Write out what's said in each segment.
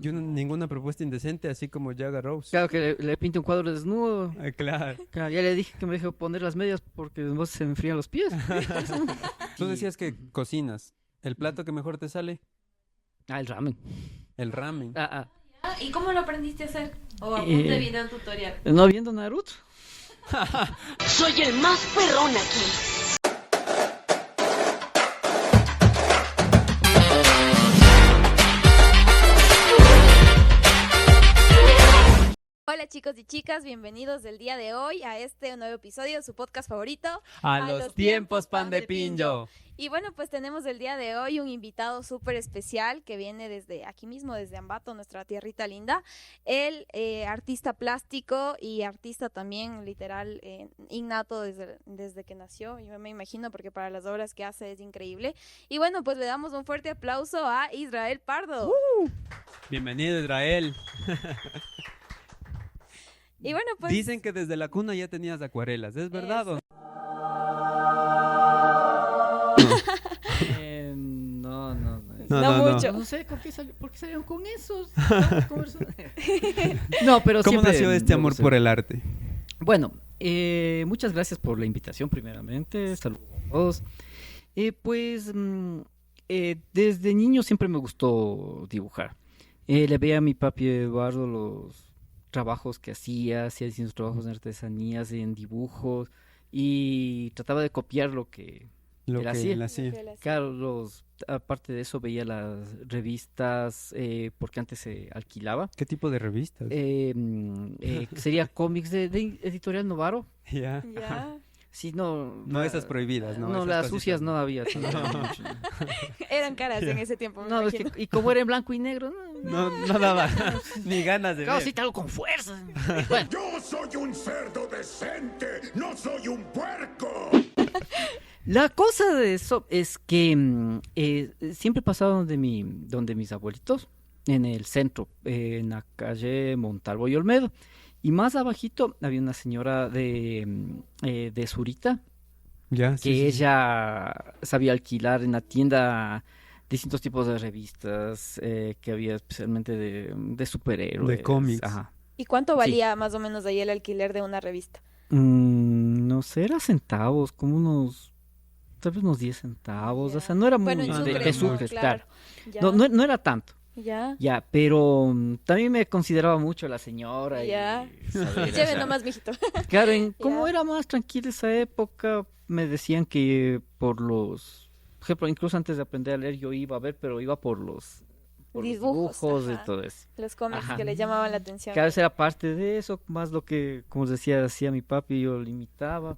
Yo ninguna propuesta indecente, así como Jaga Rose. Claro que le pinte un cuadro desnudo. Claro. Claro, ya le dije que me deje poner las medias porque después se me enfrían los pies. Tú decías que cocinas. ¿El plato que mejor te sale? El ramen. El ramen. ¿Y cómo lo aprendiste a hacer? ¿O a punto de video tutorial? No viendo Naruto. Soy el más perrón aquí. Hola chicos y chicas, bienvenidos del día de hoy a este nuevo episodio de su podcast favorito. A los tiempos pan de pincho. Y bueno, pues tenemos el día de hoy un invitado súper especial que viene desde aquí mismo, desde Ambato, nuestra tierrita linda. Él, artista plástico y artista también literal innato desde que nació, yo me imagino, porque para las obras que hace es increíble. Y bueno, pues le damos un fuerte aplauso a Israel Pardo. Bienvenido, Israel. Y bueno, pues Dicen que desde la cuna ya tenías acuarelas, ¿es verdad o no? No mucho. No sé por qué salieron con esos. No, pero ¿Cómo siempre nació este me amor gustó. por el arte? Bueno, muchas gracias por la invitación primeramente. Saludos a todos. Desde niño siempre me gustó dibujar. Le veía a mi papi Eduardo los trabajos que hacía sus trabajos en artesanías, en dibujos, y trataba de copiar lo que Lo él que hacía. él hacía. Claro, aparte de eso veía las revistas, porque antes se alquilaba. ¿Qué tipo de revistas? Sería cómics de Editorial Novaro. Ya. ya. Sí, no. No esas prohibidas, ¿no? No, Esas las cositas, sucias no había. Eran caras en ese tiempo, me No, es imagino. que, y como era en blanco y negro, No daba ni ganas de claro, ver. sí, te hago con fuerza. Bueno, Yo soy un cerdo decente, no soy un puerco. la cosa de eso es que siempre pasaba donde mis abuelitos, en el centro, en la calle Montalvo y Olmedo. Y más abajito había una señora de Zurita, Ya, que sí, sí. ella sabía alquilar en la tienda distintos tipos de revistas que había especialmente de superhéroes. De cómics. Ajá. ¿Y cuánto valía más o menos ahí el alquiler de una revista? No sé, era centavos, tal vez unos 10 centavos, Ya. o sea, no era muy Bueno, en Sucre, de ¿no? Sucre, claro. Ya. No era tanto, Ya. ya, pero también me consideraba mucho la señora. Ya. Y, saber, o Lleve sea, nomás, mijito. claro, como Ya. era más tranquila esa época, me decían que por ejemplo, incluso antes de aprender a leer yo iba a ver, pero iba por los dibujos y ajá. todo eso. Los cómics Ajá. que le llamaban la atención. Cada vez era parte de eso, más lo que, como os decía, hacía mi papi, yo lo imitaba.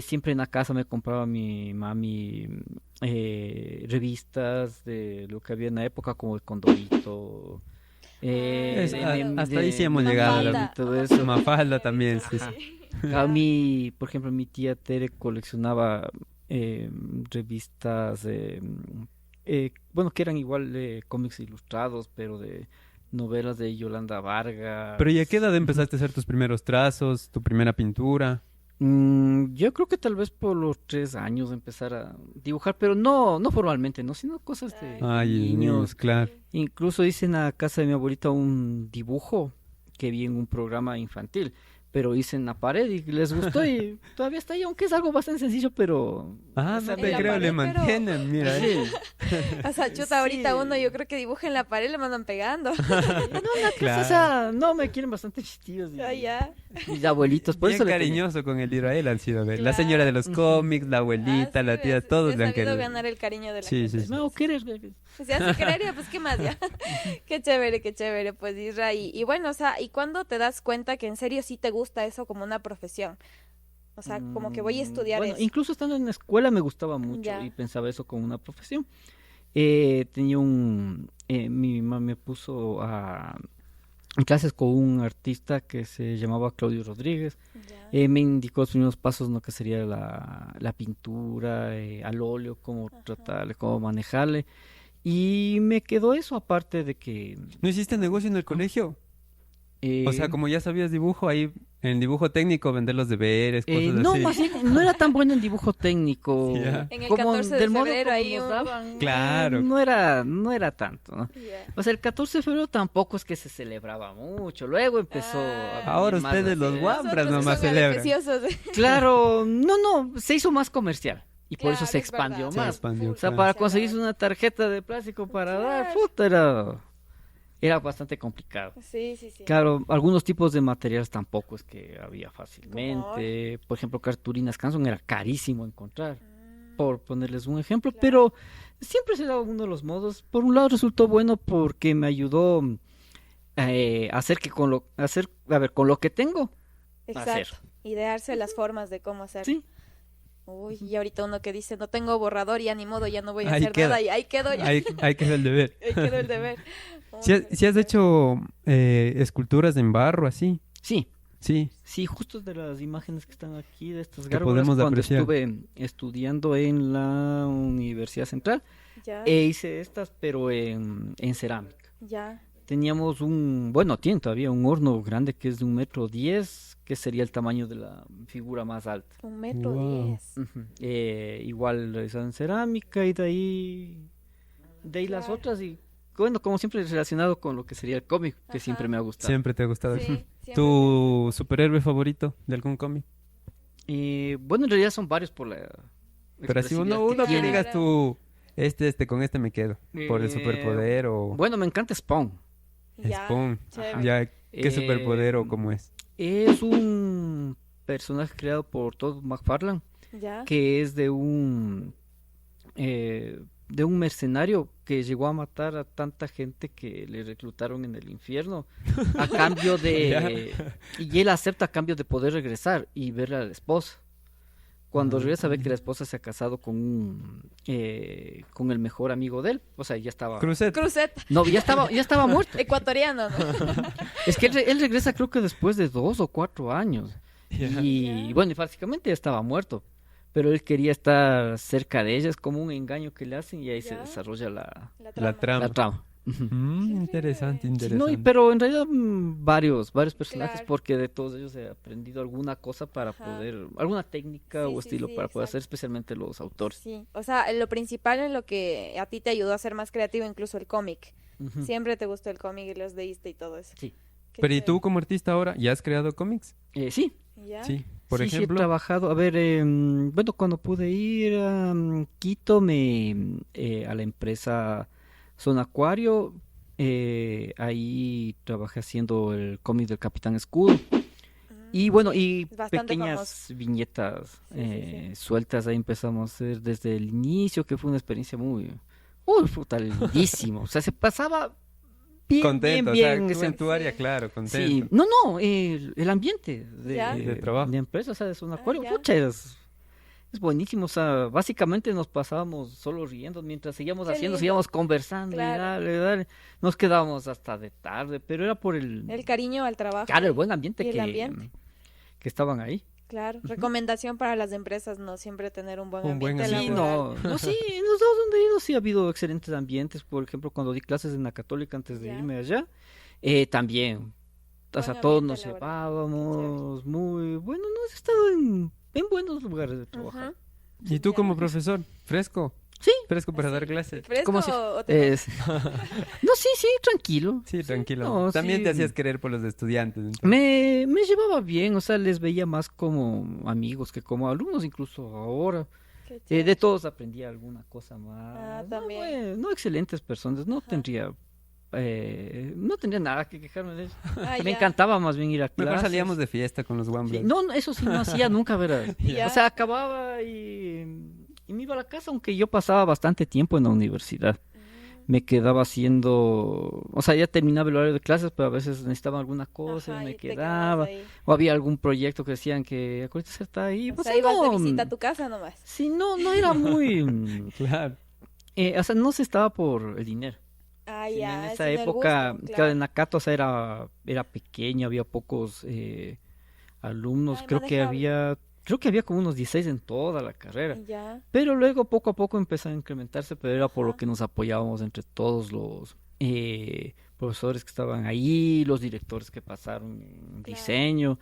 Siempre en la casa me compraba mi mami revistas de lo que había en la época, como el Condorito. Hasta ahí sí hemos llegado. Mafalda. Y todo eso. Mafalda también, sí. Ajá. Sí. Por ejemplo, mi tía Tere coleccionaba revistas, bueno, que eran igual de cómics ilustrados, pero de novelas de Yolanda Vargas. Pero ¿y a qué edad empezaste a hacer tus primeros trazos, tu primera pintura? Yo creo que tal vez por los 3 años empezar a dibujar, pero no formalmente, no, sino cosas de Ay, niños, claro. Incluso hice en la casa de mi abuelita un dibujo que vi en un programa infantil, pero hice en la pared y les gustó y todavía está ahí, aunque es algo bastante sencillo, pero... Ah, o sea, no en te la creo, le pared, pero- mantienen, mira. Sí. O sea, chuta, ahorita Sí. uno yo creo que dibuja en la pared y le mandan pegando. Claro. O sea, no, me quieren bastante mis tíos y Ah, ya. mis abuelitos, por Bien eso le tenía. cariñoso con el Israel han sido, ¿ves? La Claro. señora de los cómics, la abuelita, Ah, la sí, tía, ves, todos te le has han sabido querido. ganar el cariño de la Sí, gente. sí, sí. Me hago querer, bebé. Se hace querer, pues qué más ya. Qué chévere, pues Isra. Y bueno, o sea, ¿y cuándo te das cuenta que en serio sí te gusta eso como una profesión? O sea, como que voy a estudiar Bueno, eso. incluso estando en la escuela me gustaba mucho Ya. y pensaba eso como una profesión. Tenía mi mamá me puso en clases con un artista que se llamaba Claudio Rodríguez. Ya. Me indicó los primeros pasos, ¿no? Que sería la pintura, al óleo, cómo tratarle, cómo manejarle. Y me quedó eso, aparte de que... ¿No hiciste negocio en el colegio? O sea, como ya sabías dibujo, ahí en dibujo técnico vender los deberes, cosas no, así. más bien, no era tan bueno en dibujo técnico. Ya. En el Como 14 de del modo febrero como ahí nos un- daban, Claro. no era tanto, ¿no? Ya. O sea, el 14 de febrero tampoco es que se celebraba mucho. Luego empezó Ah. a Ahora venir más ustedes así. los guapos. Guambras Nosotros nomás son celebran. beneficiosos. Claro, no, se hizo más comercial. Y por eso Claro, se es verdad. expandió Se más. expandió, O sea, claro. para conseguirse una tarjeta de plástico para dar, puta, era bastante complicado. Sí, sí, sí. Claro, algunos tipos de materiales tampoco es que había fácilmente. Por ejemplo, cartulinas Canson era carísimo encontrar, por ponerles un ejemplo, Claro. pero siempre será uno de los modos. Por un lado resultó bueno porque me ayudó a hacer que con lo que tengo, Exacto. hacer. Idearse las formas de cómo hacer. sí. Uy, y ahorita uno que dice, no tengo borrador, ya ni modo, ya no voy a Ahí hacer queda. nada, y ahí quedó, ya. Hay que hacer el deber. Ahí quedó el deber. Si has hecho esculturas en barro así, Sí, sí. sí, justo de las imágenes que están aquí, de estas Que gárgolas, podemos cuando apreciar. estuve estudiando en la Universidad Central, Ya, hice estas, pero en cerámica. ya. Teníamos tiene todavía un horno grande que es de 1,10 m, que sería el tamaño de la figura más alta. 1,10 m. Ujú. Igual realizado en cerámica y de ahí las Claro. otras y bueno, como siempre relacionado con lo que sería el cómic, que Ajá. siempre me ha gustado. Siempre te ha gustado. Sí, siempre. ¿Tu superhéroe favorito de algún cómic? Bueno, en realidad son varios por la Pero así expresividad uno que tiene. digas tú, con este me quedo. Por el superpoder o Bueno, me encanta Spawn. Ya, Spawn. chévere. Ya, ¿qué superpoder o Eh, cómo es? Es un personaje creado por Todd McFarlane, Ya. que es de un mercenario que llegó a matar a tanta gente que le reclutaron en el infierno a cambio de y él acepta a cambio de poder regresar y ver a la esposa. Cuando regresa ve que la esposa se ha casado con el mejor amigo de él, o sea, ya estaba Cruzet. Cruzeta, no, ya estaba muerto. ecuatoriano, ¿no? Es que él regresa creo que después de 2 o 4 años. Ya. Y Ya. bueno, y básicamente ya estaba muerto. Pero él quería estar cerca de ella, es como un engaño que le hacen y ahí se Ya. desarrolla la La trama. la trama. Ujú. Interesante, Sí, interesante. no, pero en realidad varios personajes, Claro. porque de todos ellos he aprendido alguna cosa para Ajá. poder, alguna técnica Sí, o sí, estilo sí, para poder hacer, exacto. especialmente los autores. Sí, o sea, lo principal en lo que a ti te ayudó a ser más creativo, incluso el cómic. Ujú. Siempre te gustó el cómic y los leíste y todo eso. Sí. Qué Pero ¿y tú chévere. como artista ahora ya has creado cómics? Sí, ¿Ya? Sí. Por sí, sí he ejemplo, trabajado. A ver, bueno, cuando pude ir a Quito, a la empresa Zona Acuario, ahí trabajé haciendo el cómic del Capitán Escudo. Y bueno, y es bastante pequeñas viñetas Sí, sí, sí. sueltas, ahí empezamos a hacer desde el inicio, que fue una experiencia puta, lindísimo. O sea, se pasaba bien, contento, bien, o sea, bien tú en ese- tu área, sí. claro, Sí, contento. no, el ambiente Ya. De trabajo. de empresa, o sea, es un acuario, ya. pucha, es buenísimo, o sea, básicamente nos pasábamos solo riendo mientras seguíamos Qué haciendo, lindo. seguíamos conversando, y Claro. dale, nos quedábamos hasta de tarde, pero era por El cariño al trabajo. claro, el buen ambiente y el que, ambiente. que estaban ahí. Claro. Recomendación para las empresas, ¿no? Siempre tener un buen Un buen ambiente Sí, laboral. no, sí, en los dos donde he ido sí ha habido excelentes ambientes. Por ejemplo, cuando di clases en la Católica antes de Ya. irme allá, también, o sea, Buen todos ambiente nos laboral. llevábamos muy bueno, no has estado en buenos lugares de trabajar. Ujú. ¿Y tú Ya. como profesor? ¿Fresco? Sí. ¿Fresco para Así. dar clases? ¿Fresco ¿Cómo así? o te Es- No, sí, tranquilo. Sí, tranquilo. no, También sí. te hacías querer por los estudiantes. entonces. Me llevaba bien, o sea, les veía más como amigos que como alumnos, incluso ahora. Qué chévere. De todos aprendí alguna cosa más. Ah, No, también. no excelentes personas, no tendría nada que quejarme de ellos. Ah, Me ya. encantaba más bien ir a Mejor clases. salíamos de fiesta con los Sí, Wambras. no, eso sí no hacía nunca, ¿verdad? Ya. O sea, acababa y me iba a la casa, aunque yo pasaba bastante tiempo en la universidad. Me quedaba haciendo, o sea, ya terminaba el horario de clases, pero a veces necesitaba alguna cosa Ajá, y me y te quedaba. quedabas ahí. O había algún proyecto que decían que acuérdate está ahí. O Pues sea, ibas de no, visita a tu casa nomás. sí, no era muy, Claro. o sea, no se estaba por el dinero. Ah, Sí, ya. en es esa el época, gusto, claro, en Nakato, o sea, era pequeño, había pocos alumnos, Ay, creo que había como unos 16 en toda la carrera. Ya. Pero luego poco a poco empezó a incrementarse, pero era por lo Ajá. que nos apoyábamos entre todos por profesores que estaban ahí, los directores que pasaron en diseño.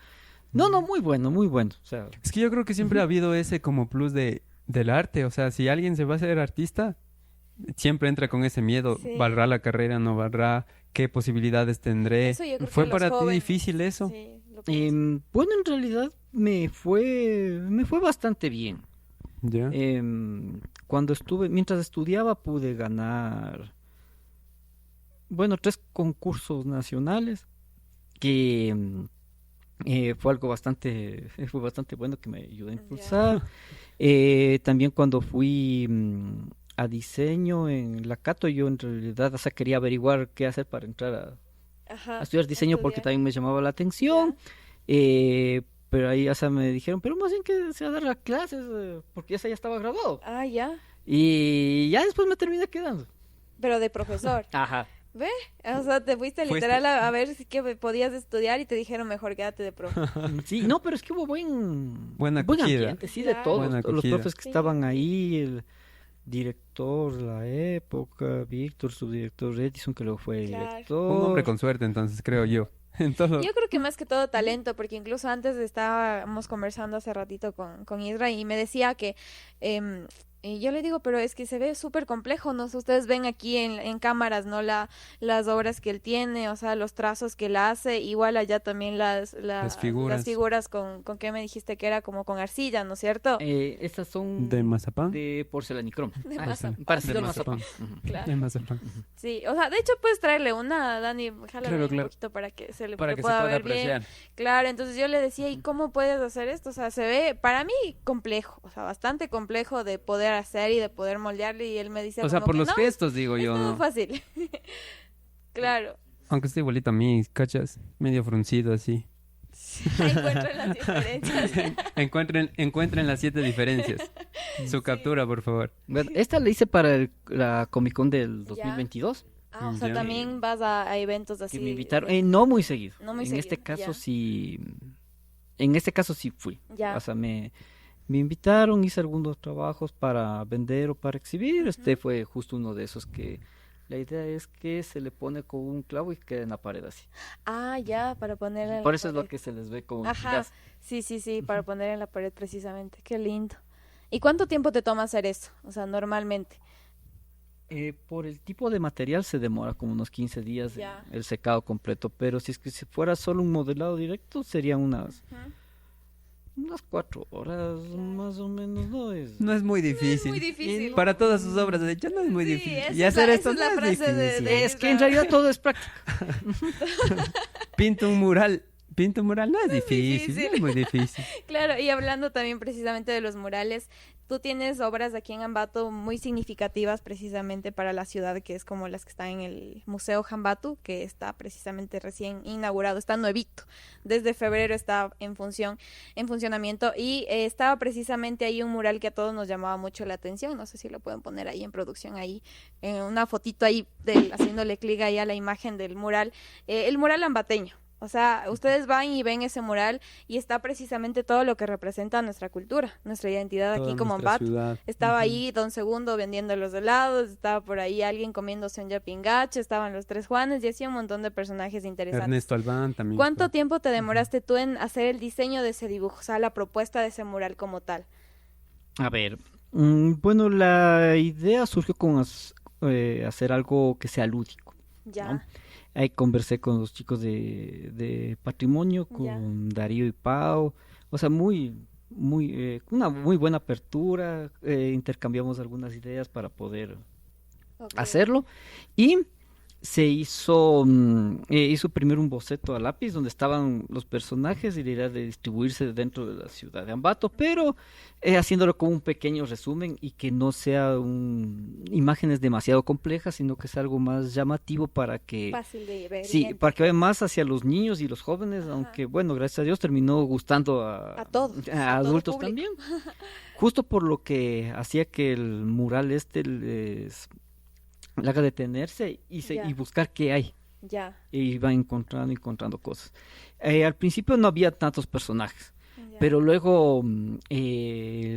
No, muy bueno, muy bueno. O sea, Es que yo creo que siempre ha habido ese como plus del arte. O sea, si alguien se va a hacer artista, siempre entra con ese miedo. Sí. ¿Valdrá la carrera? ¿No valdrá? ¿Qué posibilidades tendré? Eso yo creo ¿Fue que los para ti jóvenes, difícil eso? sí, lo pienso. bueno, en realidad me fue bastante bien. Ya. Mientras estudiaba pude ganar, bueno, 3 concursos nacionales que fue algo fue bastante bueno que me ayudó a impulsar. También cuando fui a diseño en la Cato, yo en realidad, o sea, quería averiguar qué hacer para entrar Ajá, a estudiar diseño porque estudiar. también me llamaba la atención. Pero ahí, o sea, me dijeron, pero más bien que se va a dar las clases, porque ya estaba graduado. Ah, ya. Y ya después me terminé quedando. Pero de profesor. Ajá. ¿Ve? O sea, te fuiste literal a ver si que podías estudiar y te dijeron mejor quédate de profe. Sí, no, pero es que hubo Buena buen acogida. ambiente, sí, de Claro. todos. Buena Los acogida. profes que Sí. estaban ahí, el director de la época, Víctor, subdirector Edison, que luego fue Claro. director. Un hombre con suerte, entonces, creo yo. En todo. Yo creo que más que todo talento, porque incluso antes estábamos conversando hace ratito con Isra y me decía que y yo le digo, pero es que se ve súper complejo, ¿no? Ustedes ven aquí en cámaras, ¿no? Las obras que él tiene, o sea, los trazos que él hace, igual allá también las figuras. las figuras con qué me dijiste que era como con arcilla, ¿no es cierto? Estas son ¿De mazapán? de porcelanicroma. De Ah, mazapán. parecido De al mazapán. mazapán. Ujú. Claro. De mazapán. Sí, o sea, de hecho puedes traerle una, Dani, jálale Claro, ahí claro. un poquito para que se le Para le que se pueda pueda ver bien. apreciar. Claro, entonces yo le decía, ¿y cómo puedes hacer esto? O sea, se ve para mí complejo, o sea, bastante complejo de poder hacer y de poder moldearle y él me dice O sea, como por que los no, gestos, digo es yo, todo ¿no? fácil. Claro. Aunque esté igualito a mí, ¿cachas? Medio fruncido así. Ahí encuentran las diferencias. Encuentren las 7 diferencias. Su captura, por favor. Bueno, esta la hice para la Comic Con del Ya. 2022. Ah, o sea, Ya. también vas a eventos así. Que me invitaron, no muy seguido. No muy en seguido, este caso ya. sí, en este caso sí fui. Ya. O sea, me invitaron, hice algunos trabajos para vender o para exhibir. Este fue justo uno de esos que la idea es que se le pone con un clavo y queda en la pared así. Ah, ya, para poner en Por la eso es lo pared. que se les ve como Ajá, gas. sí, para poner en la pared precisamente. Qué lindo. ¿Y cuánto tiempo te toma hacer eso? O sea, normalmente. Por el tipo de material se demora como unos 15 días Ya. el secado completo, pero si es que si fuera solo un modelado directo serían unas 4 horas más o menos, ¿no? No es muy difícil. muy difícil. Y para todas sus obras, de hecho, no es muy Sí, difícil. esa Y es hacer la- esto esa es la no es frase de- difícil. de- Es que en realidad todo es práctica. Pinta un mural. Pinta un mural no es difícil. difícil. No es muy difícil. Claro, y hablando también precisamente de los murales, tú tienes obras aquí en Ambato muy significativas precisamente para la ciudad, que es como las que están en el Museo Jambatu, que está precisamente recién inaugurado, está nuevito. Desde febrero está en funcionamiento y estaba precisamente ahí un mural que a todos nos llamaba mucho la atención. No sé si lo pueden poner ahí en producción, ahí una fotito ahí haciéndole clic ahí a la imagen del mural, el mural ambateño. O sea, ustedes van y ven ese mural y está precisamente todo lo que representa nuestra cultura, nuestra identidad Toda aquí como nuestra Ambato. ciudad. Estaba Ujú. ahí Don Segundo vendiendo los helados, estaba por ahí alguien comiéndose un yapingacho, estaban los Tres Juanes y así un montón de personajes interesantes. Ernesto Albán también. ¿Cuánto está. tiempo te demoraste tú en hacer el diseño de ese dibujo, o sea, la propuesta de ese mural como tal? A ver, bueno, la idea surgió con hacer algo que sea lúdico. Ya, ¿no? Ahí conversé con los chicos de Patrimonio, con Ya. Darío y Pau, o sea, una muy buena apertura, intercambiamos algunas ideas para poder ok. hacerlo y se hizo primero un boceto a lápiz donde estaban los personajes y la idea de distribuirse dentro de la ciudad de Ambato, pero haciéndolo como un pequeño resumen y que no sea imágenes demasiado complejas, sino que sea algo más llamativo para que Fácil de ver. sí, bien. para que vaya más hacia los niños y los jóvenes, aunque bueno, gracias a Dios terminó gustando A todos, a a todo adultos público. también. Justo por lo que hacía que el mural le haga detenerse Ya. y buscar qué hay. Ya, Y va encontrando cosas. Al principio no había tantos personajes. ya. Pero luego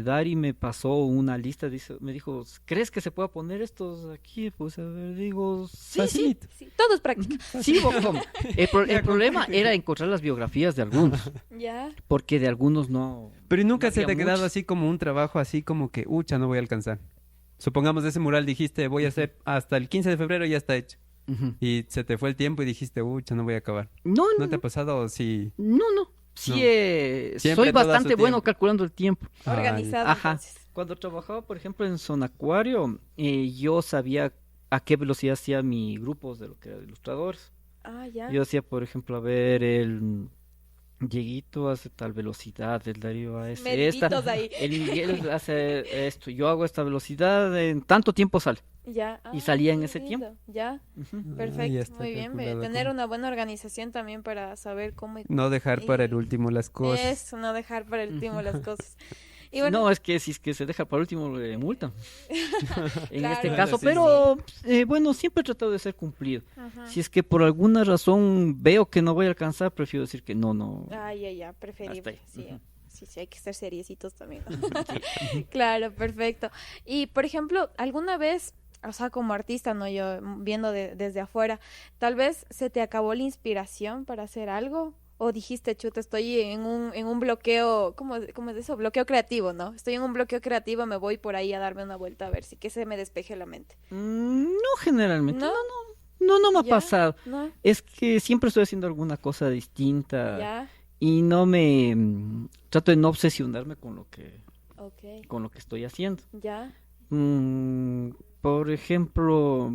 Dari me pasó una lista, me dijo, ¿crees que se pueda poner estos aquí? Pues a ver, digo, sí, sí. Facilito. Sí, todo es práctica. Sí, Bocom. El problema era encontrar las biografías de algunos, Ya. porque de algunos no. Pero ¿y nunca No se te ha había quedado muchos. así como un trabajo así como que, ucha, no voy a alcanzar? Supongamos ese mural dijiste, voy a hacer hasta el 15 de febrero ya está hecho. Ujú. Y se te fue el tiempo y dijiste, ucha, no voy a acabar. No, ¿No no, te ha pasado o sí? no. Sí, No. soy Siempre todo a su bastante bueno tiempo. calculando el tiempo. Organizado. Ajá. Entonces. Cuando trabajaba, por ejemplo, en Sonacuario, yo sabía a qué velocidad hacía mi grupos de lo que eran ilustradores. Ah, ya. Yo hacía, por ejemplo, a ver, el Dieguito hace tal velocidad, el Darío hace esta, Mediditos ahí. el Miguel hace esto, yo hago esta velocidad, en tanto tiempo sale. Ya. Y salía en qué ese lindo. tiempo. Ya. Ujú. Ya Perfecto. está Muy bien. calculado Tener cómo. una buena organización también para saber cómo. No dejar para el último las cosas. Eso, no dejar para el último las cosas. Y No, es que si es que se deja para último le multan. En Claro. este Claro, caso, sí, pero bueno, siempre he tratado de ser cumplido. Ajá. Si es que por alguna razón veo que no voy a alcanzar, prefiero decir que no. Ya, preferible. Hasta ahí. Sí, Ujú. sí, hay que ser seriecitos también, ¿no? Claro, perfecto. Y, por ejemplo, alguna vez, o sea, como artista, ¿no? Yo viendo desde afuera, tal vez se te acabó la inspiración para hacer algo. O dijiste, chuta, estoy en un bloqueo, ¿cómo es eso? Bloqueo creativo, ¿no? Estoy en un bloqueo creativo, me voy por ahí a darme una vuelta a ver si que se me despeje la mente. No generalmente, ¿No? no me ha ¿Ya? pasado. ¿No? Es que siempre estoy haciendo alguna cosa distinta ¿Ya? y no me trato de no obsesionarme con lo que estoy haciendo. ¿Ya? Por ejemplo,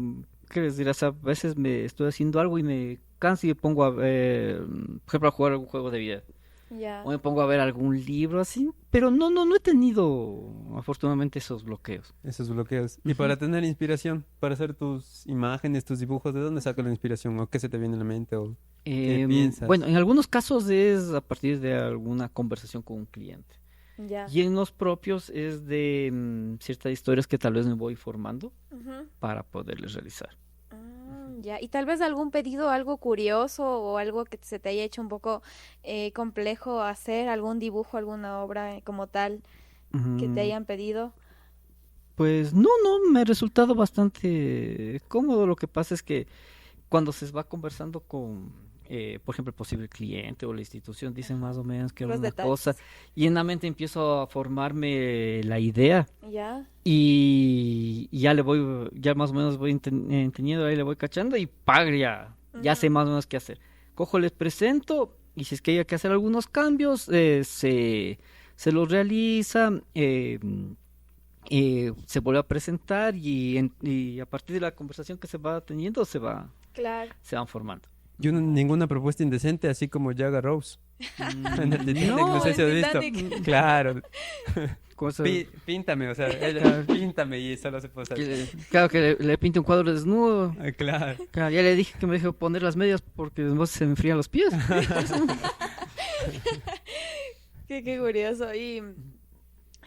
¿qué les dirás? A veces me estoy haciendo algo y me canso y me pongo a ver, por ejemplo, a jugar algún juego de vida. ¿Ya? O me pongo a ver algún libro así, pero no he tenido afortunadamente esos bloqueos. Esos bloqueos. Y para tener inspiración, para hacer tus imágenes, tus dibujos, ¿de dónde sacas la inspiración? ¿O qué se te viene a la mente? ¿O qué piensas? Bueno, en algunos casos es a partir de alguna conversación con un cliente. ¿Ya? Y en los propios es de ciertas historias que tal vez me voy formando Ujú. para poderles realizar. Ya, y tal vez algún pedido, algo curioso o algo que se te haya hecho un poco complejo hacer, algún dibujo, alguna obra como tal que te hayan pedido. Pues no, me ha resultado bastante cómodo. Lo que pasa es que cuando se va conversando con, por ejemplo, el posible cliente o la institución, dicen más o menos que Los alguna detalles. cosa, y en la mente empiezo a formarme la idea. Ya, Y ya más o menos voy entendiendo, ahí le voy cachando y ya sé más o menos qué hacer. Cojo, les presento y si es que hay que hacer algunos cambios, se los realiza, se vuelve a presentar y a partir de la conversación que se va teniendo claro. se van formando. Yo ninguna propuesta indecente, así como Jaga Rose. En el Titanic, no sé el si has visto. Titanic. Claro. Cosa- Píntame, o sea, ella, píntame y solo se puede hacer. claro que le pinte un cuadro desnudo. Ah, claro. Claro, ya le dije que me deje poner las medias porque después se me enfrían los pies. Qué curioso.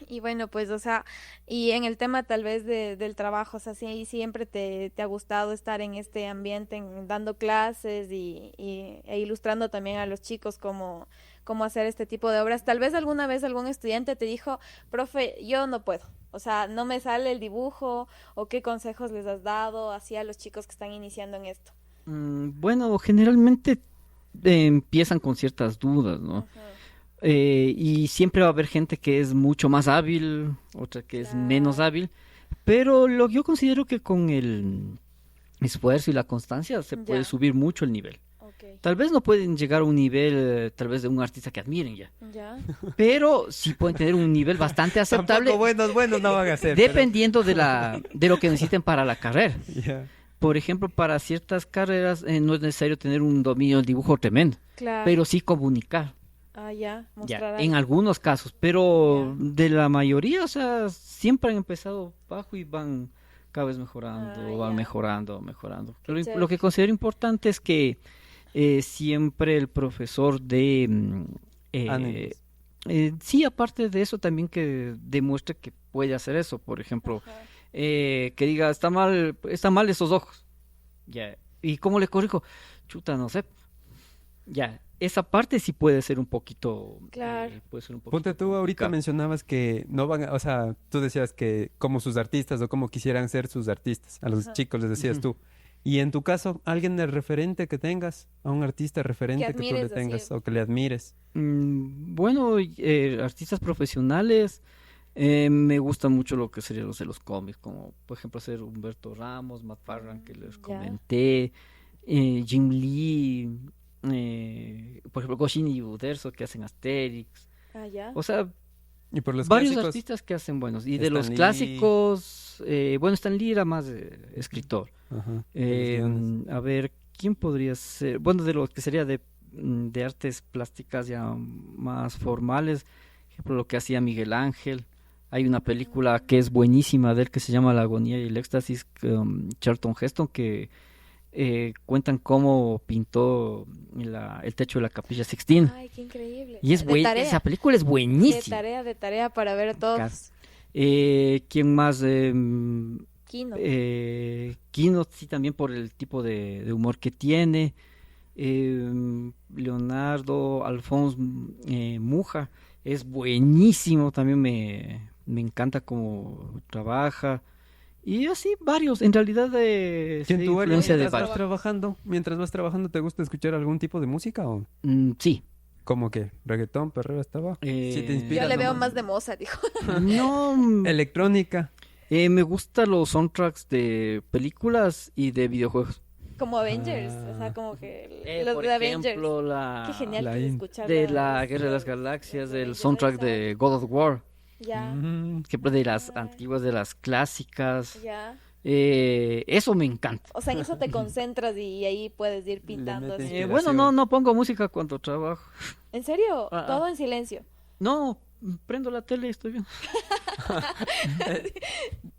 Y bueno, pues, o sea, y en el tema tal vez del trabajo, o sea, sí, siempre te ha gustado estar en este ambiente, dando clases e ilustrando también a los chicos cómo hacer este tipo de obras. Tal vez alguna vez algún estudiante te dijo, profe, yo no puedo, o sea, no me sale el dibujo, o qué consejos les has dado así a los chicos que están iniciando en esto. Bueno, generalmente empiezan con ciertas dudas, ¿no? Ajá. Y siempre va a haber gente que es mucho más hábil, otra que es menos hábil, pero yo considero que con el esfuerzo y la constancia se puede Ya. subir mucho el nivel. Ok. Tal vez no pueden llegar a un nivel, tal vez de un artista que admiren ya, Ya. pero sí pueden tener un nivel bastante aceptable Tampoco buenos no van a ser. pero- dependiendo de lo que necesiten para la carrera. Ya. Por ejemplo, para ciertas carreras no es necesario tener un dominio del dibujo tremendo, Claro. pero sí comunicar. Ah, ya. Ya, Mostrar en algo. algunos casos, pero Ya. de la mayoría, o sea, siempre han empezado bajo y van cada vez mejorando, Ah, van ya. mejorando. Qué Lo chévere. que considero importante es que siempre el profesor Ánimos. sí, aparte de eso, también que demuestre que puede hacer eso. Por ejemplo, Ajá. que diga, está mal esos ojos. Ya. ¿Y cómo le corrijo? Chuta, no sé. ya, esa parte sí puede ser un poquito... Claro. puede ser un poquito Ponte tú ahorita complicado. mencionabas que no van, o sea, tú decías que como sus artistas o como quisieran ser sus artistas, a los Ajá. chicos les decías Ujú. tú. Y en tu caso, alguien de referente que tengas, a un artista referente que tú admires le así. tengas o que le admires. Bueno, artistas profesionales, me gusta mucho lo que serían los de los cómics, como por ejemplo ser Humberto Ramos, Matt Farran, que les Ya. comenté, Jim Lee, por ejemplo Goscinny y Uderzo que hacen Asterix, Ah, ya. o sea, Y por los varios clásicos, artistas que hacen buenos. Y de Stan los Lee. clásicos, bueno, Stan Lee era más escritor. ajá, de los guiones. A ver, ¿quién podría ser? Bueno, de lo que sería de artes plásticas ya más formales, por ejemplo, lo que hacía Miguel Ángel. Hay una película que es buenísima de él que se llama La agonía y el éxtasis, Charlton Heston, que cuentan cómo pintó el techo de la Capilla Sixtina. Ay, qué increíble. Y es De tarea. esa película es buenísima. De tarea para ver todos. ¿Quién más? Kino. Kino, sí, también por el tipo de humor que tiene. Leonardo, Alphonse Muja, es buenísimo, también me encanta cómo trabaja. Y así varios, en realidad ¿Y en sí, tu área, influencia de mientras vas varios. mientras vas trabajando, ¿te gusta escuchar algún tipo de música o Sí. como que reggaetón, perreo, estaba? Sí te Eh, inspira. Yo le veo nomás. más de Mozart, dijo. No, Electrónica. me gustan los soundtracks de películas y de videojuegos. Como Avengers. O sea, como que los Por de Avengers. ejemplo, la Qué genial la que es in- escuchar. de nada la más Guerra de las los- Galaxias, los del Avengers, soundtrack exacto. de God of War, Ya, que de las Ah. antiguas, de las clásicas. ya. Eso me encanta. O sea, en eso te concentras y ahí puedes ir pintando. metes así. inspiración. Bueno, no pongo música cuando trabajo. ¿En serio? Ah, Todo en silencio. No, prendo la tele y estoy bien.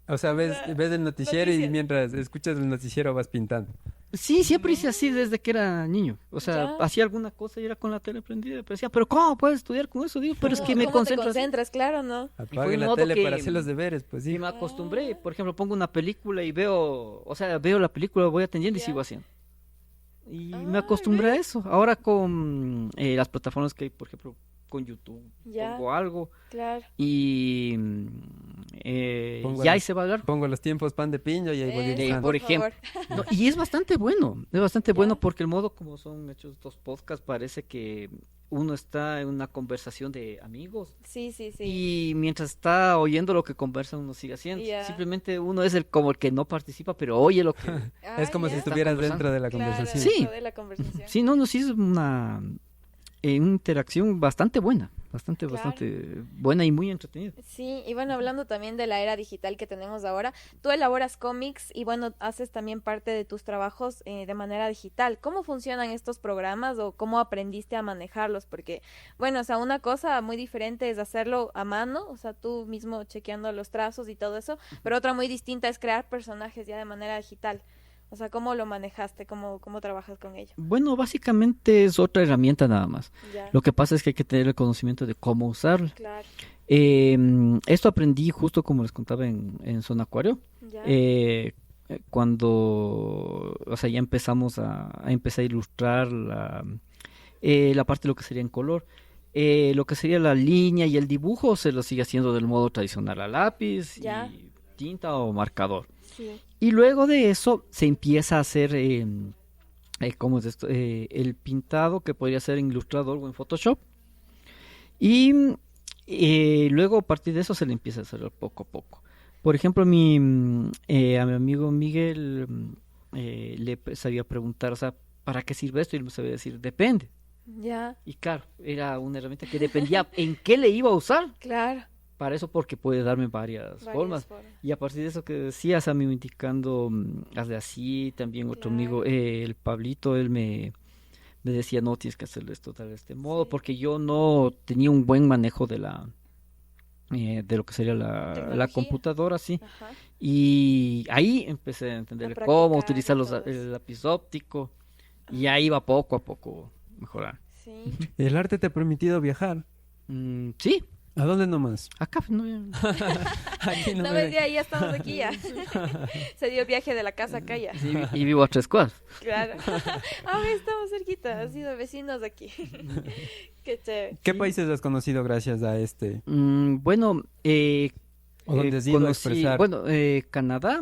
O sea, ves el noticiero y Noticias. mientras escuchas el noticiero vas pintando. Sí, siempre hice así desde que era niño. O sea, Ya. hacía alguna cosa y era con la tele prendida. Pero decía, ¿pero cómo puedes estudiar con eso? Digo, pero es que me ¿Cómo te concentro así. concentras? Claro, ¿no? Apague un la modo tele que- para hacer los deberes, pues sí. Y me acostumbré. Por ejemplo, pongo una película y veo, o sea, veo la película, voy atendiendo y Ya. sigo haciendo. Y Ah, me acostumbré a eso. Ahora con las plataformas que hay, por ejemplo, con YouTube, Ya. pongo algo Claro. y Pongo ya las- ahí se va a hablar. Pongo los tiempos pan de piña y ahí voy Eso, dibujando. por ejemplo. favor. No, y es bastante bueno, Ya. porque el modo como son hechos estos podcasts parece que uno está en una conversación de amigos Sí, sí, sí. y mientras está oyendo lo que conversan uno sigue haciendo. Ya. Simplemente uno es como el que no participa, pero oye lo que... Es como Ah, si ya. estuvieras Está dentro de la Claro, conversación. Sí. dentro de la conversación. Sí, no, sí es una interacción bastante buena, bastante buena y muy entretenida. Sí, y bueno, hablando también de la era digital que tenemos ahora, tú elaboras cómics y bueno, haces también parte de tus trabajos de manera digital. ¿Cómo funcionan estos programas o cómo aprendiste a manejarlos? Porque, bueno, o sea, una cosa muy diferente es hacerlo a mano, o sea, tú mismo chequeando los trazos y todo eso, pero otra muy distinta es crear personajes ya de manera digital. O sea, ¿cómo lo manejaste? ¿Cómo trabajas con ello? Bueno, básicamente es otra herramienta nada más. Ya, Lo que pasa es que hay que tener el conocimiento de cómo usarla. claro, Esto aprendí justo como les contaba en Zona Acuario. ya, Cuando, o sea, ya empezamos empecé a ilustrar la parte de lo que sería en color. Lo que sería la línea y el dibujo se lo sigue haciendo del modo tradicional a lápiz Ya. y tinta o marcador. sí, Y luego de eso se empieza a hacer, ¿cómo es esto? El pintado que podría ser en Illustrator o en Photoshop. Y luego a partir de eso se le empieza a hacer poco a poco. Por ejemplo, a mi amigo Miguel le sabía preguntar, o sea, ¿para qué sirve esto? Y él me sabía decir, depende. ya, Y claro, era una herramienta que dependía en qué le iba a usar. claro. Para eso porque puede darme varias formas. Y a partir de eso que decías, a mí me indicando, hazle así, también otro Claro. amigo, el Pablito, él me decía, no, tienes que hacerlo esto tal de este modo, Sí. porque yo no tenía un buen manejo de de lo que sería la Tecnología. computadora, sí. Ajá. Y ahí empecé a entender A cómo practicar utilizar y todo eso. el lápiz óptico, y ahí va poco a poco mejorar. Sí. El arte te ha permitido viajar. Sí, ¿A dónde nomás? Acá, no, Aquí no No me ves, ven. ya estamos aquí ya. Se dio el viaje de la casa acá ya. sí, y vivo a 3 cuadras. Claro. Ah, estamos cerquita, han sido vecinos aquí. Qué chévere. ¿Qué países has conocido gracias a este? Bueno, ¿O dónde has ido a expresar? bueno, Canadá,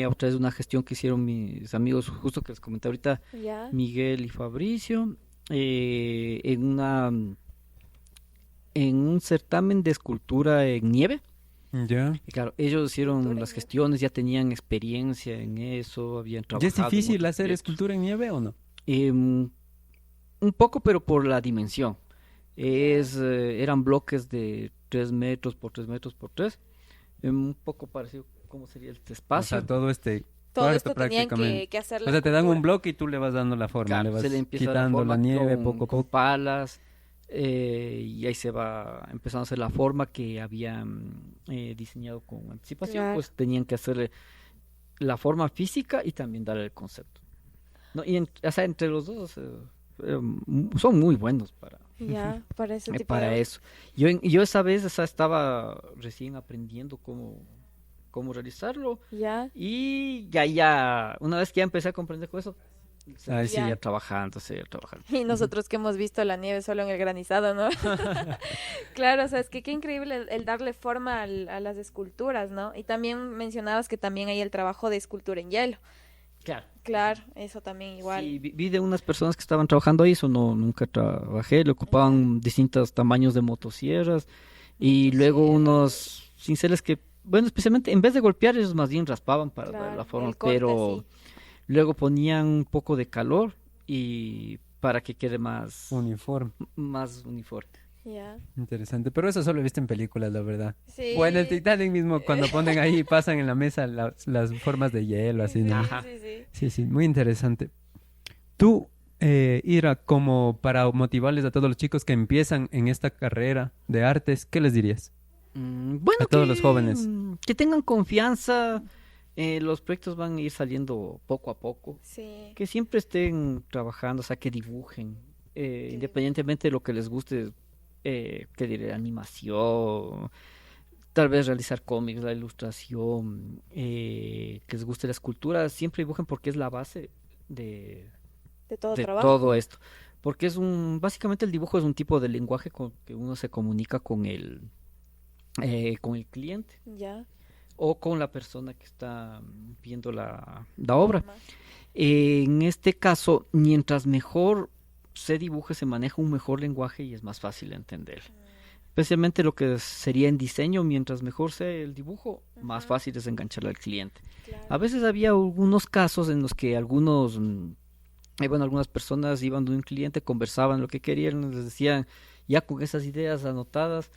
otra vez una gestión que hicieron mis amigos, justo que les comenté ahorita, Ya. Miguel y Fabricio, en un certamen de escultura en nieve. Ya. Y claro, ellos hicieron Escultura en las nieve. gestiones, ya tenían experiencia en eso, habían ¿Ya trabajado. es en difícil otros hacer proyectos. escultura en nieve o no? Un poco, pero por la dimensión. Eran bloques de 3 metros por 3 metros por 3. Un poco parecido cómo sería el O espacio. sea, todo este Todo cuarto esto tenían prácticamente. que hacer O la sea, te dan un escultura. bloque y tú le vas dando la forma, Claro, le vas se le empieza a dar quitando forma la nieve con, poco a con poco. palas, y ahí se va empezando a hacer la forma que habían diseñado con anticipación. Claro. Pues tenían que hacerle la forma física y también darle el concepto. ¿No? O sea, entre los dos son muy buenos Ya, para ese tipo para de... eso. Yo esa vez, o sea, estaba recién aprendiendo cómo realizarlo. Ya. Y ya, una vez que ya empecé a comprender con eso, Ahí sí. seguía trabajando, seguía trabajando. Y nosotros que hemos visto la nieve solo en el granizado, ¿no? Claro, o sea, es que qué increíble el darle forma a las esculturas, ¿no? Y también mencionabas que también hay el trabajo de escultura en hielo. Claro. Claro, eso también igual. Sí, vi de unas personas que estaban trabajando ahí, eso nunca trabajé, le ocupaban distintos tamaños de motosierras y luego unos cinceles que, bueno, especialmente en vez de golpear, ellos más bien raspaban para dar Claro, la forma, el corte, pero sí. luego ponían un poco de calor y para que quede más uniforme. Ya. Interesante. Pero eso solo he visto en películas, la verdad. Sí. O en el Titanic mismo, cuando ponen ahí y pasan en la mesa las formas de hielo, así, ¿no? Ajá. Sí, sí. Sí, sí, muy interesante. Tú, Ira, como para motivarles a todos los chicos que empiezan en esta carrera de artes, ¿qué les dirías? Bueno, A todos los jóvenes. que tengan confianza, los proyectos van a ir saliendo poco a poco, Sí. que siempre estén trabajando, o sea, que dibujen, independientemente de lo que les guste, que diré, animación, tal vez realizar cómics, la ilustración, que les guste la escultura, siempre dibujen porque es la base de De todo de trabajo. todo esto. Porque básicamente el dibujo es un tipo de lenguaje con que uno se comunica con el cliente Ya. o con la persona que está viendo la obra. Forma. En este caso, mientras mejor se dibuje, se maneja un mejor lenguaje y es más fácil de entender. Especialmente lo que sería en diseño, mientras mejor sea el dibujo, más Ajá. fácil es engancharle al cliente. Claro. A veces había algunos casos en los que algunas personas iban de un cliente, conversaban lo que querían, les decían, ya con esas ideas anotadas,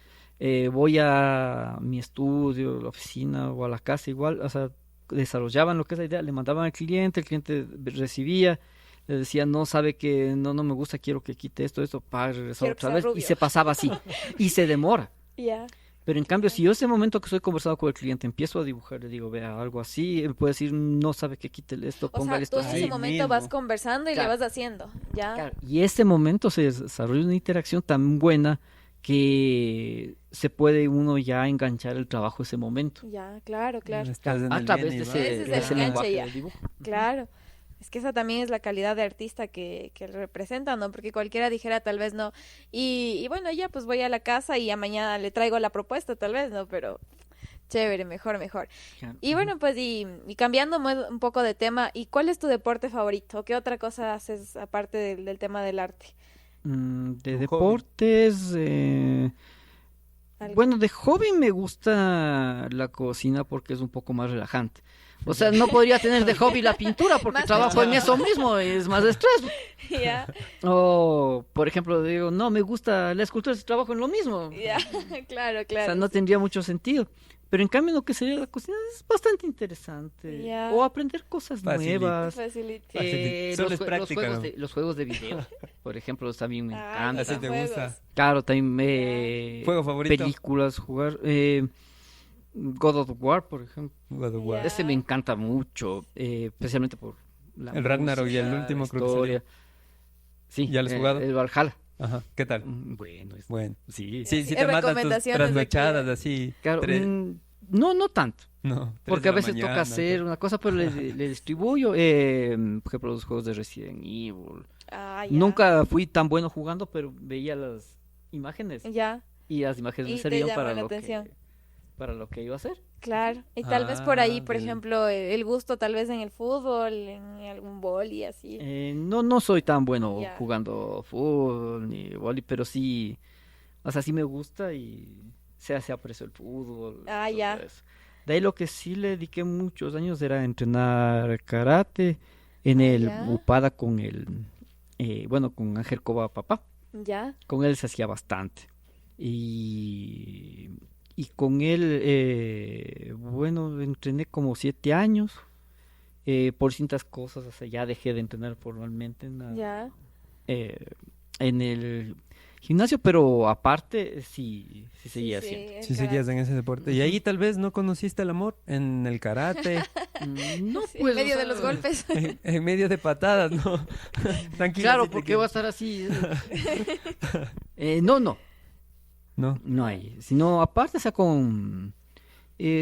voy a mi estudio, la oficina o a la casa igual, o sea, desarrollaban lo que es la idea, le mandaban al cliente, el cliente recibía, le decía, no, sabe que no me gusta, quiero que quite esto, regresaba Quiero que otra sea vez, y rubio. se pasaba así, y se demora. Ya. Pero en cambio, si yo ese momento que estoy conversando con el cliente empiezo a dibujar, le digo, vea, algo así, él puede decir, no sabe que quítele esto, O póngale sea, esto tú en así. ese Ahí momento mismo. vas conversando y Claro. le vas haciendo. Ya. Claro, y ese momento se desarrolla una interacción tan buena que se puede uno ya enganchar el trabajo ese momento. Ya, claro, claro. Estás en A el través viene de y ese, viene. Ese es de el ese enganche lenguaje ya. del dibujo. Claro. Es que esa también es la calidad de artista que representa, ¿no? Porque cualquiera dijera tal vez no. Y bueno, ya pues voy a la casa y a mañana le traigo la propuesta tal vez, ¿no? Pero chévere, mejor. Claro. Y bueno, pues y cambiando un poco de tema, ¿y cuál es tu deporte favorito? ¿Qué otra cosa haces aparte del tema del arte? De Tu deportes, ¿Algo? bueno, de hobby me gusta la cocina porque es un poco más relajante. O sea, no podría tener de hobby la pintura porque Más trabajo en eso mismo, es más estrés. Ya, O, por ejemplo, digo, no, me gusta la escultura, si trabajo en lo mismo. ya, claro, O claro. sea, no tendría mucho sentido. Pero en cambio, lo que sería la cocina es bastante interesante. Ya. O aprender cosas Facilita. nuevas. Facilita. Solo es práctica, ¿no? Los juegos de video, por ejemplo, también me Ah, encantan. Así te juegos. gusta. Claro, también ¿Juego favorito? películas, jugar. God of War, por ejemplo. God of War. Ya. Ese me encanta mucho, especialmente por la El Ragnarok y el música, último la creo que salió. historia. Sí, ¿Ya lo has jugado? el Valhalla. Ajá, ¿qué tal? Bueno, Bueno. sí. Sí, sí Es te matas tus recomendaciones de trasnochadas que- así. Claro, no tanto. No, Porque a 3 de la veces toca mañana, hacer una cosa, pero le distribuyo. Por ejemplo, los juegos de Resident Evil. Ah, ya. Nunca fui tan bueno jugando, pero veía las imágenes Ya, y las imágenes Y me te servían llamó para la lo que, atención. para lo que iba a hacer. claro. Y tal vez por ahí, por del- ejemplo, el gusto tal vez en el fútbol, en algún boli, así. No soy tan bueno Ya. jugando fútbol ni vóley, pero sí, o sea, sí me gusta y se hace aprecio el fútbol. Ah, todo ya. eso. De ahí lo que sí le dediqué muchos años era entrenar karate en el ya. Upada con con Ángel Coba Papá. Ya, Con él se hacía bastante. Y con él, entrené como 7 años. Por distintas cosas, o sea, ya dejé de entrenar formalmente ya. en el gimnasio, pero aparte sí seguía haciendo. el Sí, seguías karate. en ese deporte. Y ahí tal vez no conociste el amor en el karate, No, Sí, pues, en medio o de sea, los golpes. en medio de patadas, ¿no? Tranquilo. Claro, sí te porque va a estar así. No No. hay. Sino aparte, o sea,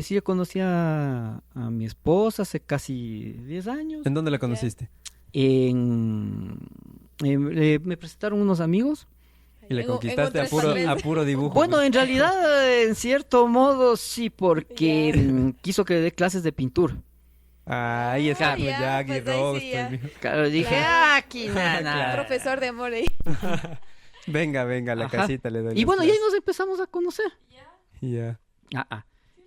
sí, yo conocí a mi esposa hace casi 10 años. ¿En dónde la conociste? Me presentaron unos amigos. Y la En un- en conquistaste un a puro, 3x3. a puro dibujo. Bueno, pues. en realidad, en cierto modo, sí, porque Ya. quiso que dé clases de pintura. Ahí está, Ah, pues, ya, Jaggy pues, ahí Rose, sí, pues, ya. mijo. Claro, dije, Claro. aquí nada. Claro. Profesor de amor ahí. Venga, a la Ajá. casita le doy. Y las bueno, y ahí clases. nos empezamos a conocer. Ya.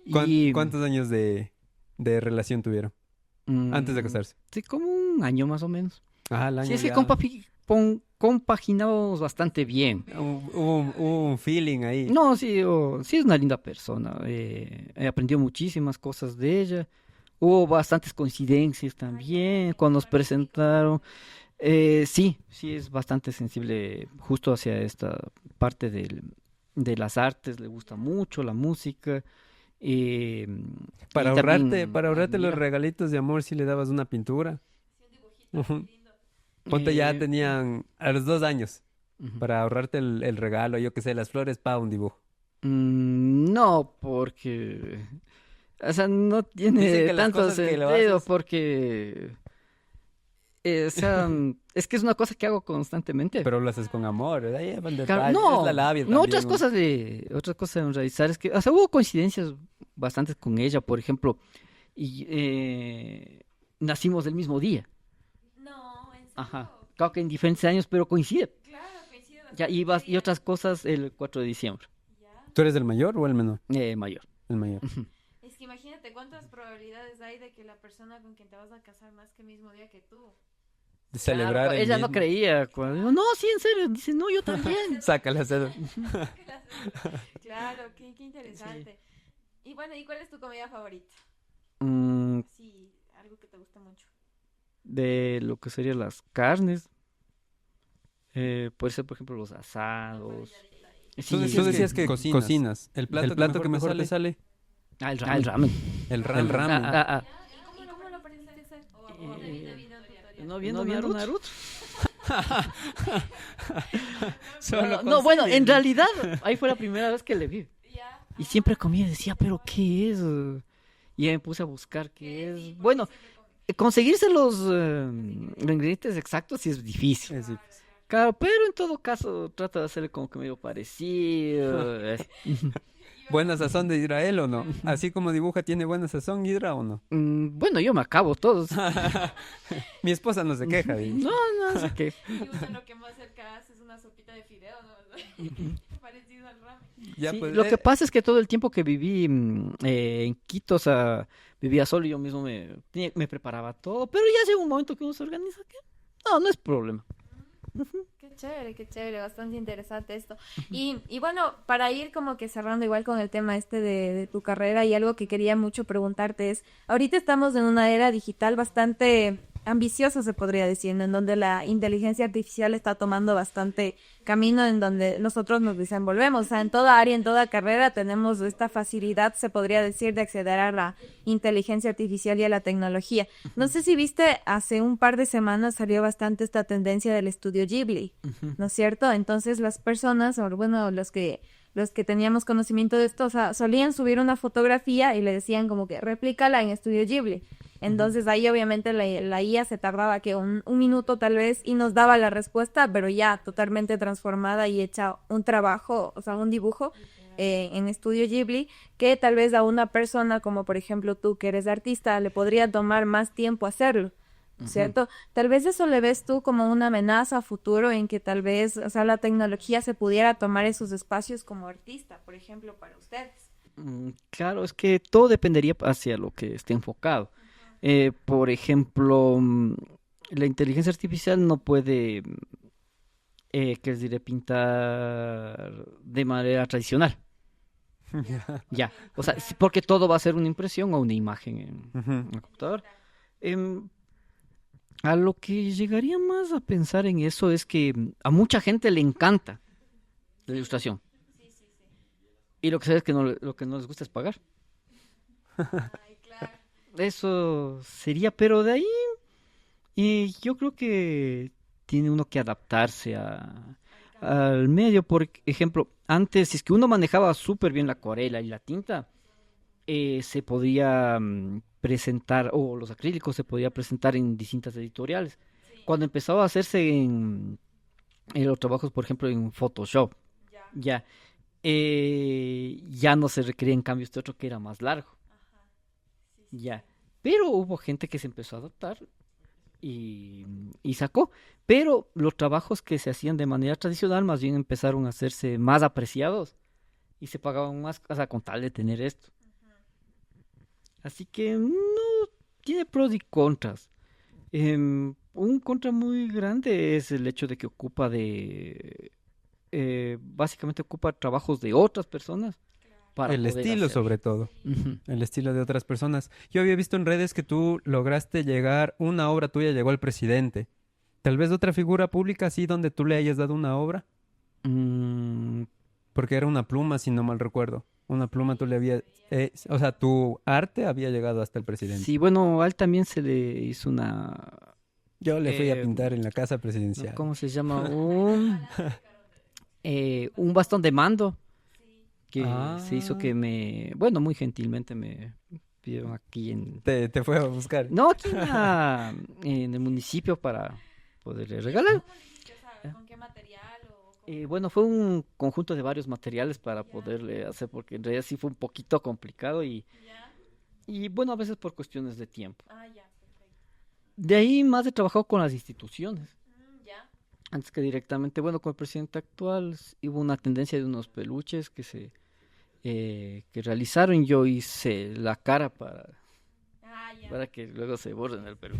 Y, ¿Cuántos años de relación tuvieron antes de casarse? Sí, como un año más o menos. Ah, el año Sí, es que ya. compaginamos bastante bien. Hubo un feeling ahí. No, sí, sí es una linda persona. He aprendido muchísimas cosas de ella. Hubo bastantes coincidencias también cuando nos presentaron. Sí es bastante sensible justo hacia esta parte de las artes. Le gusta mucho la música. Para y también ahorrarte los admira. regalitos de amor, si le dabas una pintura. Ujú. Ponte ya Eh, tenían a los 2 años Ujú. para ahorrarte el regalo, yo qué sé, las flores para un dibujo. No, porque, o sea, no Dicen tiene que las tanto cosas que lo sentido haces- porque, o sea, es que es una cosa que hago constantemente. Pero lo haces con amor, ¿verdad? Llevan Claro, detalles, no, es la labia no, también, otras cosas en realizar es que, o sea, hubo coincidencias bastantes con ella, por ejemplo, y nacimos el mismo día, No, en ajá, claro que en diferentes años, pero coincide, Claro, coincide. ya, y otras cosas el 4 de diciembre, ¿Tú eres el mayor o el menor? mayor. El mayor. Es que imagínate cuántas probabilidades hay de que la persona con quien te vas a casar más que el mismo día que tú. De celebrar Claro, el ella mismo. no creía, cuando, no, sí, en serio, dice, no, yo también. Saca la cédula. Claro, qué interesante. Y bueno, ¿y cuál es tu comida favorita? Mm, Sí, algo que te guste mucho. de lo que serían las carnes, puede ser, por ejemplo, los asados. Sí, Tú decías que cocinas. El plato que mejor te sale. el ramen. El ramen. ¿Y cómo lo aprendiste a hacer? No viendo Naruto. Naruto. Solo No, bueno, consigue. en realidad, ahí fue la primera vez que le vi. Ya. Y siempre comía y decía, ¿pero qué es? Y ya me puse a buscar qué es. Bueno, conseguirse los ingredientes exactos sí es difícil. Es decir, Claro, pero en todo caso trata de hacerle como que medio parecido. ¿buena sazón de Israel o no? Así como dibuja, ¿tiene buena sazón Hidra o no? Bueno, yo me acabo todos. Mi esposa no se queja. dice. No sé qué. Y uno lo que más cerca hace es una sopita de fideo, ¿no? Parecido al ramen. Ya, Sí, pues, lo que pasa es que todo el tiempo que viví en Quito, o sea, vivía solo y yo mismo me preparaba todo, pero ya llega un momento que uno se organiza que no es problema. Qué chévere, bastante interesante esto. Y bueno, para ir como que cerrando igual con el tema este de tu carrera y algo que quería mucho preguntarte es, ahorita estamos en una era digital bastante ambicioso, se podría decir, ¿no? En donde la inteligencia artificial está tomando bastante camino, en donde nosotros nos desenvolvemos. O sea, en toda área, en toda carrera tenemos esta facilidad, se podría decir, de acceder a la inteligencia artificial y a la tecnología. No sé si viste, hace un par de semanas salió bastante esta tendencia del estudio Ghibli, ¿no es cierto? Entonces las personas, o bueno, los que teníamos conocimiento de esto, o sea, solían subir una fotografía y le decían como que replícala en estudio Ghibli. Entonces ahí obviamente la IA se tardaba que un minuto tal vez y nos daba la respuesta, pero ya totalmente transformada y hecha un trabajo, o sea, un dibujo en estudio Ghibli, que tal vez a una persona como por ejemplo tú que eres artista le podría tomar más tiempo hacerlo, ¿cierto? Tal vez eso le ves tú como una amenaza a futuro en que tal vez, o sea, la tecnología se pudiera tomar esos espacios como artista, por ejemplo, para ustedes. Claro, es que todo dependería hacia lo que esté enfocado. Por ejemplo, la inteligencia artificial no puede, ¿qué les diré?, pintar de manera tradicional. Ya, o sea, porque todo va a ser una impresión o una imagen en el computador. A lo que llegaría más a pensar en eso es que a mucha gente le encanta la ilustración. Y lo que sabes que lo que no les gusta es pagar. Eso sería, pero de ahí yo creo que tiene uno que adaptarse al medio. Por ejemplo, antes, si es que uno manejaba súper bien la acuarela y la tinta, se podía presentar, o los acrílicos se podía presentar en distintas editoriales. Cuando empezaba a hacerse en los trabajos, por ejemplo, en Photoshop, ya no se requería en cambio este otro que era más largo. Ya, pero hubo gente que se empezó a adaptar y sacó, pero los trabajos que se hacían de manera tradicional más bien empezaron a hacerse más apreciados y se pagaban más, o sea, con tal de tener esto. Así que no tiene pros y contras. Un contra muy grande es el hecho de que básicamente ocupa trabajos de otras personas. El estilo sobre todo, el estilo de otras personas. Yo había visto en redes que tú lograste llegar, una obra tuya llegó al presidente. Tal vez otra figura pública así donde tú le hayas dado una obra. Porque era una pluma, si no mal recuerdo. Una pluma tú le habías... o sea, tu arte había llegado hasta el presidente. Sí, bueno, a él también se le hizo una... Yo le fui a pintar en la casa presidencial. ¿Cómo se llama? Un bastón de mando. Que se hizo que muy gentilmente me pidieron aquí en... ¿Te fue a buscar? No, aquí en el municipio para poderle regalar. ¿Con qué material? Bueno, fue un conjunto de varios materiales para poderle hacer, porque en realidad sí fue un poquito complicado y bueno, a veces por cuestiones de tiempo. Perfecto. De ahí más he trabajado con las instituciones. Antes que directamente, bueno, con el presidente actual hubo una tendencia de unos peluches que realizaron. Yo hice la cara para que luego se borren el Perú.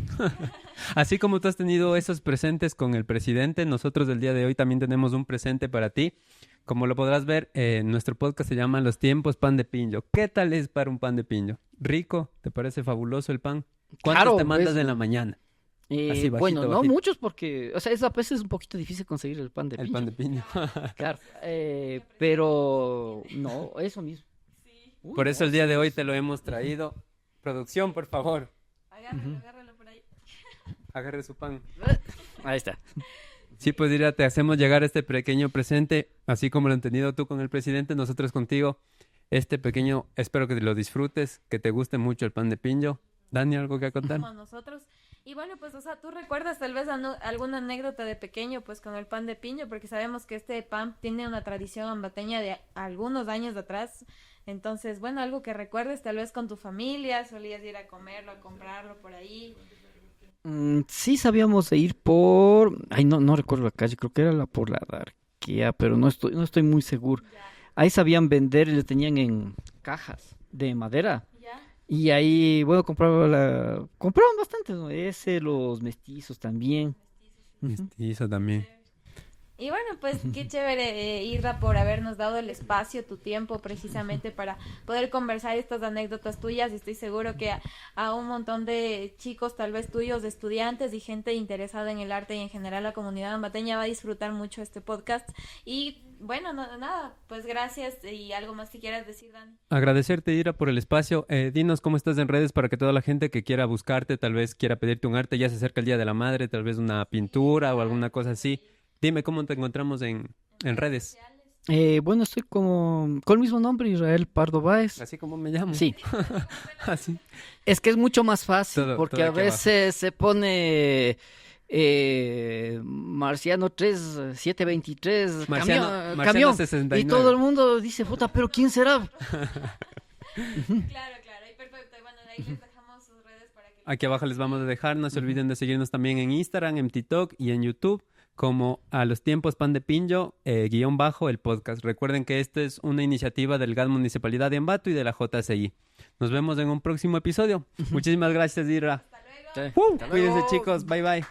Así como tú has tenido esos presentes con el presidente, nosotros el día de hoy también tenemos un presente para ti. Como lo podrás ver, nuestro podcast se llama Los Tiempos Pan de Pincho. ¿Qué tal es para un pan de pincho? ¿Rico? ¿Te parece fabuloso el pan? ¿Cuántos Claro, te mandas en la mañana? Así, bajito, bueno, no bajito. muchos porque, o sea, a veces es un poquito difícil conseguir el pan de pincho. El pan de pincho. Claro, pero no, eso mismo. Uy, Por eso el día de hoy te lo hemos traído. Producción, por favor. Agárralo por ahí. Agarre su pan. Ahí está. Sí, pues Ira, te hacemos llegar este pequeño presente, así como lo has tenido tú con el presidente, nosotros contigo. Este pequeño, espero que lo disfrutes, que te guste mucho el pan de pincho. Dani, ¿algo que contar? Como nosotros. Y bueno, pues, o sea, ¿tú recuerdas tal vez alguna anécdota de pequeño, pues, con el pan de pincho? Porque sabemos que este pan tiene una tradición ambateña de algunos años atrás. Entonces, bueno, algo que recuerdes tal vez con tu familia, solías ir a comerlo, a comprarlo por ahí. Sí sabíamos de ir por... Ay, no recuerdo la calle, creo que era por la Darquea, pero no estoy muy seguro. Ahí sabían vender y lo tenían en cajas de madera. Y ahí, bueno, compraban bastante, ¿no? Los mestizos también. Mestizo también. Y bueno, pues qué chévere, Irra, por habernos dado el espacio, tu tiempo, precisamente para poder conversar estas anécdotas tuyas. Y estoy seguro que a un montón de chicos, tal vez tuyos, de estudiantes y gente interesada en el arte y en general la comunidad ambateña va a disfrutar mucho este podcast. Y bueno, nada, pues gracias. Y algo más que quieras decir, Dani. Agradecerte, Ira, por el espacio. Dinos cómo estás en redes para que toda la gente que quiera buscarte, tal vez quiera pedirte un arte, ya se acerca el Día de la Madre, tal vez una pintura o alguna cosa así. Dime cómo te encontramos en redes. Bueno, estoy con el mismo nombre, Israel Pardo Báez. Así como me llamo. Sí. Así. Es que es mucho más fácil, Todo porque a aquí abajo. veces se pone Marciano 3723, Marciano camión, 69. y todo el mundo dice, puta, pero ¿quién será? Claro, ahí perfecto. Bueno, ahí les dejamos sus redes para que... Aquí abajo les vamos a dejar. No se olviden de seguirnos también en Instagram, en TikTok y en YouTube como A los Tiempos Pan de Pinjo, _ el podcast. Recuerden que esta es una iniciativa del GAD Municipalidad de Ambato y de la JCI. Nos vemos en un próximo episodio. Muchísimas gracias, Ira. Sí. Cuídense, chicos. Bye, bye.